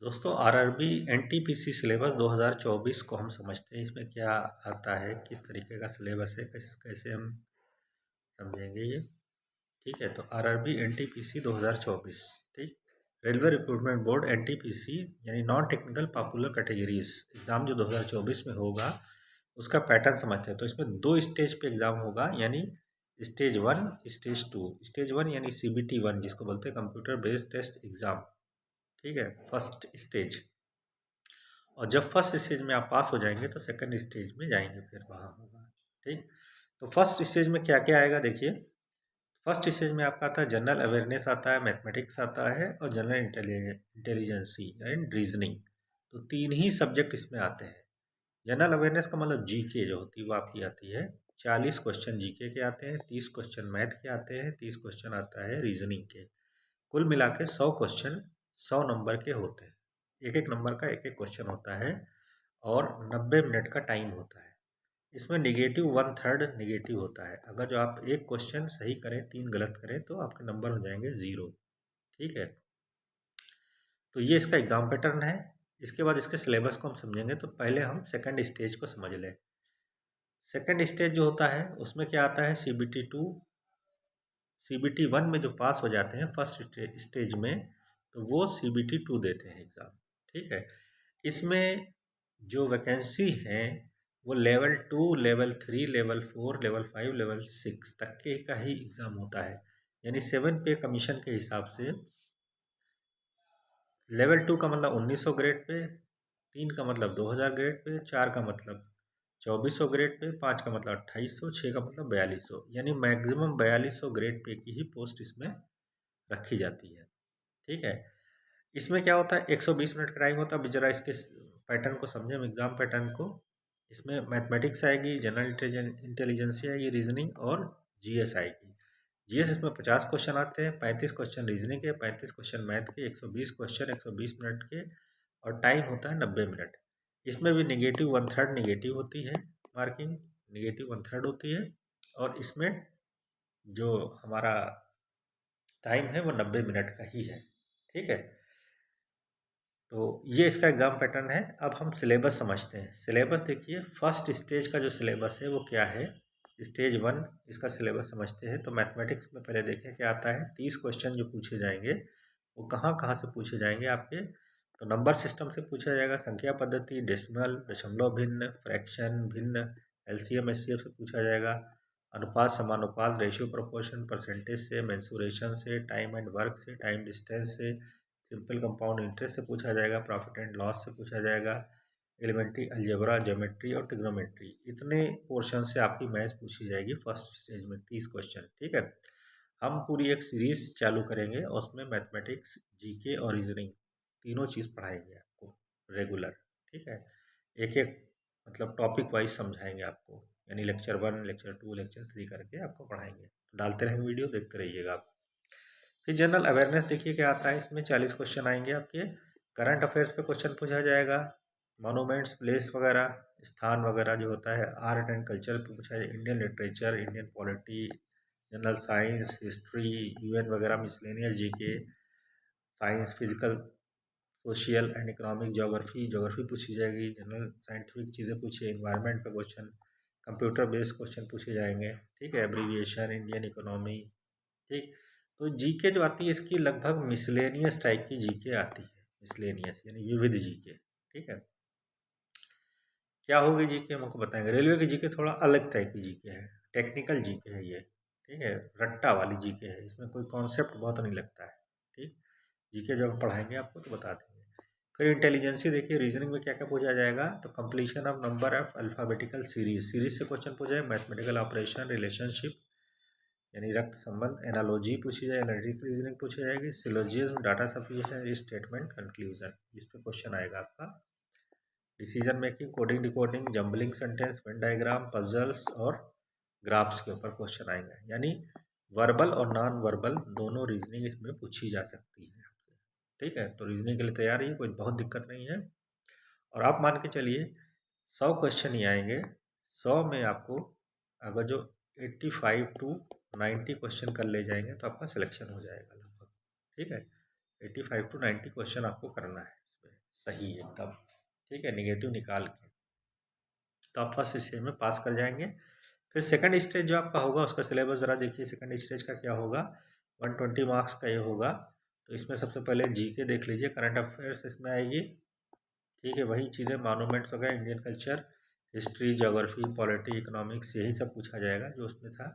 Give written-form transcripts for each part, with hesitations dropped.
दोस्तों RRB NTPC syllabus 2024 को हम समझते हैं। इसमें क्या आता है, किस तरीके का सिलेबस है, कैसे हम समझेंगे ये। ठीक है, तो आरआरबी एनटीपीसी 2024, ठीक। रेलवे रिक्रूटमेंट बोर्ड एनटीपीसी यानी non technical popular categories exam जो 2024 में होगा उसका पैटर्न समझते हैं। तो इसमें 2 स्टेज पे एग्ज़ाम होगा, यानी स्टेज 1 स्टेज 2। स्टेज 1 यानी CBT 1 जिसको बोलते हैं कंप्यूटर बेस्ड टेस्ट एग्ज़ाम, ठीक है, फर्स्ट स्टेज। और जब फर्स्ट स्टेज में आप पास हो जाएंगे तो सेकंड स्टेज में जाएंगे, फिर वहाँ होगा, ठीक। तो फर्स्ट स्टेज में क्या क्या आएगा देखिए। फर्स्ट स्टेज में आपका आता है जनरल अवेयरनेस, आता है मैथमेटिक्स, आता है और जनरल इंटेलिजेंसी एंड रीजनिंग। तो 3 ही सब्जेक्ट इसमें आते हैं। जनरल अवेयरनेस का मतलब जीके जो होती है वो आपकी आती है। 40 क्वेश्चन जीके के आते हैं, 30 क्वेश्चन मैथ के आते हैं, 30 क्वेश्चन आता है रीजनिंग के। कुल मिला के 100 क्वेश्चन 100 नंबर के होते हैं। एक एक नंबर का एक एक क्वेश्चन होता है और 90 मिनट का टाइम होता है। इसमें निगेटिव 1/3 निगेटिव होता है। अगर जो आप एक क्वेश्चन सही करें 3 गलत करें तो आपके नंबर हो जाएंगे 0, ठीक है। तो ये इसका एग्जाम पैटर्न है। इसके बाद इसके सिलेबस को हम समझेंगे। तो पहले हम सेकंड स्टेज को समझ लें। सेकंड स्टेज जो होता है उसमें क्या आता है, CBT 2। CBT 1 में जो पास हो जाते हैं फर्स्ट स्टेज में, तो वो CBT 2 देते हैं एग्ज़ाम, ठीक है। इसमें जो वैकेंसी हैं वो level 2, level 3, level 4, level 5, level 6 तक के का ही एग्ज़ाम होता है। यानी 7 पे कमीशन के हिसाब से लेवल 2 का मतलब 1900 ग्रेड पे, 3 का मतलब 2000 ग्रेड पे, 4 का मतलब 2400 ग्रेड पे, 5 का मतलब 2800, 6 का मतलब 4200, यानी मैक्सिमम 4200 ग्रेड पे की ही पोस्ट इसमें रखी जाती है, ठीक है। इसमें क्या होता है, 120 मिनट का टाइम होता है। अब जरा इसके पैटर्न को समझें हम, एग्जाम पैटर्न को। इसमें मैथमेटिक्स आएगी, जनरल इंटेलिजेंसी आएगी, रीजनिंग और जीएस आएगी। जीएस इसमें 50 क्वेश्चन आते हैं, 35 क्वेश्चन रीजनिंग के, 35 क्वेश्चन मैथ के, 120 क्वेश्चन 120 मिनट के, और टाइम होता है 90 मिनट। इसमें भी निगेटिव 1/3 निगेटिव होती है, मार्किंग निगेटिव 1/3 होती है। और इसमें जो हमारा टाइम है वो 90 मिनट का ही है, ठीक है। तो ये इसका एग्ज़ाम पैटर्न है। अब हम सिलेबस समझते हैं। सिलेबस देखिए, फर्स्ट स्टेज का जो सिलेबस है वो क्या है। स्टेज 1 इसका सिलेबस समझते हैं। तो मैथमेटिक्स में पहले देखें क्या आता है। 30 क्वेश्चन जो पूछे जाएंगे वो कहाँ कहाँ से पूछे जाएंगे आपके। तो नंबर सिस्टम से पूछा जाएगा, संख्या पद्धति, डेसिमल, दशमलव भिन्न, फ्रैक्शन, भिन्न, LCM SCF से पूछा जाएगा, अनुपात समानुपात, रेशियो प्रोपोर्शन, परसेंटेज से, मेंसुरेशन से, टाइम एंड वर्क से, टाइम डिस्टेंस से, सिंपल कंपाउंड इंटरेस्ट से पूछा जाएगा, प्रॉफिट एंड लॉस से पूछा जाएगा, एलिमेंट्री अलजेब्रा, ज्योमेट्री और ट्रिग्नोमेट्री। इतने पोर्शन से आपकी मैथ्स पूछी जाएगी फर्स्ट स्टेज में, 30 क्वेश्चन, ठीक है। हम पूरी एक सीरीज चालू करेंगे और उसमें मैथमेटिक्स, जीके और रीजनिंग तीनों चीज़ पढ़ाएंगे आपको रेगुलर, ठीक है। एक एक मतलब टॉपिक वाइज समझाएंगे आपको, यानी लेक्चर 1, लेक्चर 2, लेक्चर 3 करके आपको पढ़ाएंगे। तो डालते रहेंगे वीडियो, देखते रहिएगा आप। फिर जनरल अवेयरनेस देखिए क्या आता है। इसमें 40 क्वेश्चन आएंगे आपके। करंट अफेयर्स पे क्वेश्चन पूछा जाएगा, मोनूमेंट्स, प्लेस वगैरह, स्थान वगैरह जो होता है, आर्ट एंड कल्चर पे पूछा जाएगा, Indian literature, Indian polity, general science, history, UN वगैरह, miscellaneous GK, science, physical, social and economic, geography, geography पूछी जाएगी, जनरल साइंटिफिक चीज़ें पूछी, इन्वायरमेंट पे क्वेश्चन, कंप्यूटर बेस्ड क्वेश्चन पूछे जाएंगे, ठीक है। एब्रीविएशन, इंडियन इकोनॉमी, ठीक। तो जीके जो आती है इसकी लगभग मिसलेनियस टाइप की जीके आती है। मिसलेनियस यानी विविध जीके, ठीक है। क्या होगी जीके हम आपको बताएंगे। रेलवे की जीके थोड़ा अलग टाइप की जीके है, टेक्निकल जीके है ये, ठीक है। रट्टा वाली जीके है, इसमें कोई कॉन्सेप्ट बहुत नहीं लगता है, ठीक। जीके जब हम पढ़ाएंगे आपको तो बता देंगे। फिर इंटेलिजेंसी देखिए, रीजनिंग में क्या क्या पूछा जाएगा। तो completion of number of alphabetical series, series से क्वेश्चन पूछा जाए, मैथमेटिकल ऑपरेशन, रिलेशनशिप यानी रक्त संबंध, एनालॉजी पूछी जाए, एनालिटिकल रीजनिंग पूछी जाएगी, syllogism, data sufficiency, statement, conclusion, इस पे क्वेश्चन आएगा आपका। Decision making, coding decoding, jumbling sentence, Venn diagram, puzzles और ग्राफ्स के ऊपर क्वेश्चन आएंगे। यानी वर्बल और नॉन वर्बल दोनों रीजनिंग इसमें पूछी जा सकती है, ठीक है। तो रीजनिंग के लिए तैयार है, कोई बहुत दिक्कत नहीं है। और आप मान के चलिए 100 क्वेश्चन ही आएंगे। 100 में आपको अगर जो 85 to 90 क्वेश्चन कर ले जाएंगे तो आपका सिलेक्शन हो जाएगा लगभग, ठीक है। 85 to 90 क्वेश्चन आपको करना है इसमें, सही है एकदम, ठीक है, निगेटिव निकाल के। तो आप फर्स्ट स्टेज में पास कर जाएंगे। फिर सेकंड स्टेज जो आपका होगा उसका सिलेबस ज़रा देखिए, सेकंड स्टेज का क्या होगा। 120 मार्क्स का ये होगा। तो इसमें सबसे पहले जीके देख लीजिए, करंट अफेयर्स इसमें आएगी, ठीक है, वही चीज़ें मॉन्यूमेंट्स वगैरह, Indian culture, history, geography, polity, economics, यही सब पूछा जाएगा जो उसमें था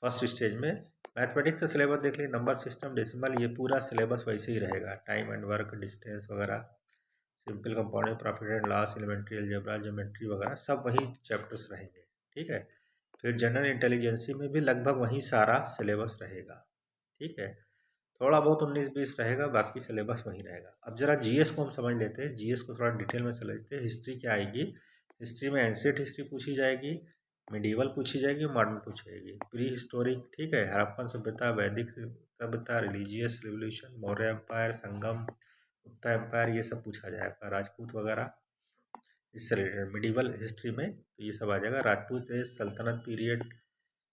फर्स्ट स्टेज में। मैथमेटिक्स का सिलेबस देख लीजिए, नंबर सिस्टम, डेसिमल, ये पूरा सिलेबस वैसे ही रहेगा, टाइम एंड वर्क, डिस्टेंस वगैरह, simple compounding, profit and loss, elementary algebra, geometry वगैरह सब वही चैप्टर्स रहेंगे, ठीक है। फिर जनरल इंटेलिजेंसी में भी लगभग वही सारा सिलेबस रहेगा, ठीक है। थोड़ा बहुत 19-20 रहेगा, बाकी सिलेबस वही रहेगा। अब जरा जीएस को हम समझ लेते हैं, जीएस को थोड़ा डिटेल में समझते हैं। हिस्ट्री क्या आएगी, हिस्ट्री में एंशिएंट हिस्ट्री पूछी जाएगी, मिडीवल पूछी जाएगी, मॉडर्न पूछी जाएगी, प्री हिस्टोरिक, ठीक है, हड़प्पन सभ्यता, वैदिक सभ्यता, रिलीजियस रिवोल्यूशन, मौर्य एम्पायर, संगम, गुप्ता एम्पायर, ये सब पूछा जाएगा, राजपूत वगैरह, इससे रिलेटेड मिडीवल हिस्ट्री में तो ये सब आ जाएगा। राजपूत एज, सल्तनत पीरियड,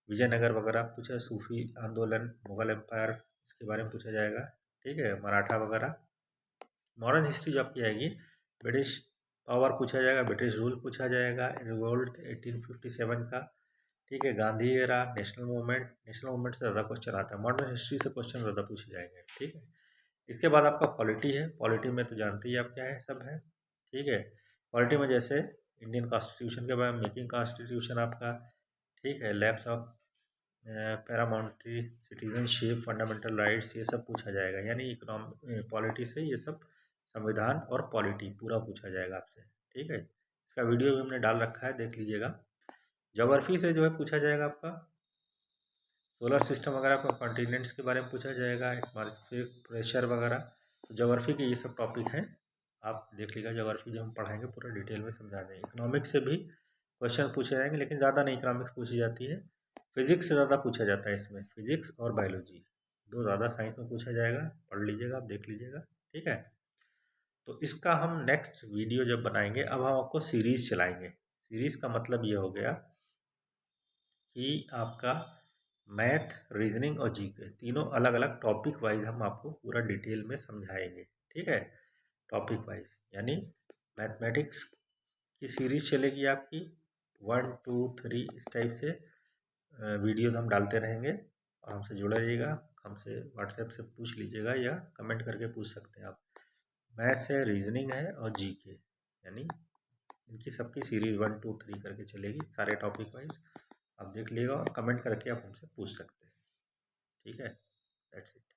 विजयनगर वगैरह पूछा, सूफी आंदोलन, मुगल एम्पायर, इसके बारे में पूछा जाएगा, ठीक है, मराठा वगैरह। मॉडर्न हिस्ट्री जो आपकी आएगी, ब्रिटिश पावर पूछा जाएगा, ब्रिटिश रूल पूछा जाएगा, रिवोल्ट 1857 का, ठीक है, Gandhi era, national movement, national movement से ज़्यादा क्वेश्चन आता है, मॉडर्न हिस्ट्री से क्वेश्चन ज़्यादा पूछे जाएंगे, ठीक है। इसके बाद आपका पॉलिटी है, पॉलिटी में तो जानते ही आप क्या है, सब है, ठीक है। पॉलिटी में जैसे इंडियन कॉन्स्टिट्यूशन के बारे में, मेकिंग कॉन्स्टिट्यूशन आपका, ठीक है, labs of parliamentary, citizenship, fundamental rights, ये सब पूछा जाएगा, यानी पॉलिटी से ये सब संविधान और पॉलिटी पूरा पूछा जाएगा आपसे, ठीक है। इसका वीडियो भी हमने डाल रखा है, देख लीजिएगा। ज्योग्राफी से जो है पूछा जाएगा आपका सोलर सिस्टम वगैरह, आपका कॉन्टिनेंट्स के बारे में पूछा जाएगा, एटमॉस्फेरिक प्रेशर वगैरह। तो ज्योग्राफी के ये सब टॉपिक हैं, आप देख लीजिएगा। ज्योग्राफी जो हम पढ़ाएंगे पूरा डिटेल में समझा देंगे। इकोनॉमिक्स से भी क्वेश्चन पूछे जाएंगे, लेकिन ज़्यादा नहीं इकोनॉमिक्स पूछी जाती है, फिजिक्स से ज़्यादा पूछा जाता है इसमें, फिजिक्स और बायोलॉजी दो ज़्यादा साइंस में पूछा जाएगा, पढ़ लीजिएगा, आप देख लीजिएगा, ठीक है। तो इसका हम नेक्स्ट वीडियो जब बनाएंगे, अब हम आपको सीरीज़ चलाएंगे। सीरीज़ का मतलब ये हो गया कि आपका मैथ, रीजनिंग और जीके तीनों अलग अलग टॉपिक वाइज हम आपको पूरा डिटेल में समझाएंगे, ठीक है, टॉपिक वाइज। यानी मैथमेटिक्स की सीरीज चलेगी आपकी 1, 2, 3 इस टाइप से वीडियोज हम डालते रहेंगे, और हमसे जुड़े रहिएगा। हमसे व्हाट्सएप से पूछ लीजिएगा या कमेंट करके पूछ सकते हैं आप। मैथ्स है, रीजनिंग है और जीके, यानी इनकी सबकी सीरीज 1, 2, 3 करके चलेगी, सारे टॉपिक वाइज आप देख लीजिएगा, और कमेंट करके आप हमसे पूछ सकते हैं, ठीक है। That's it.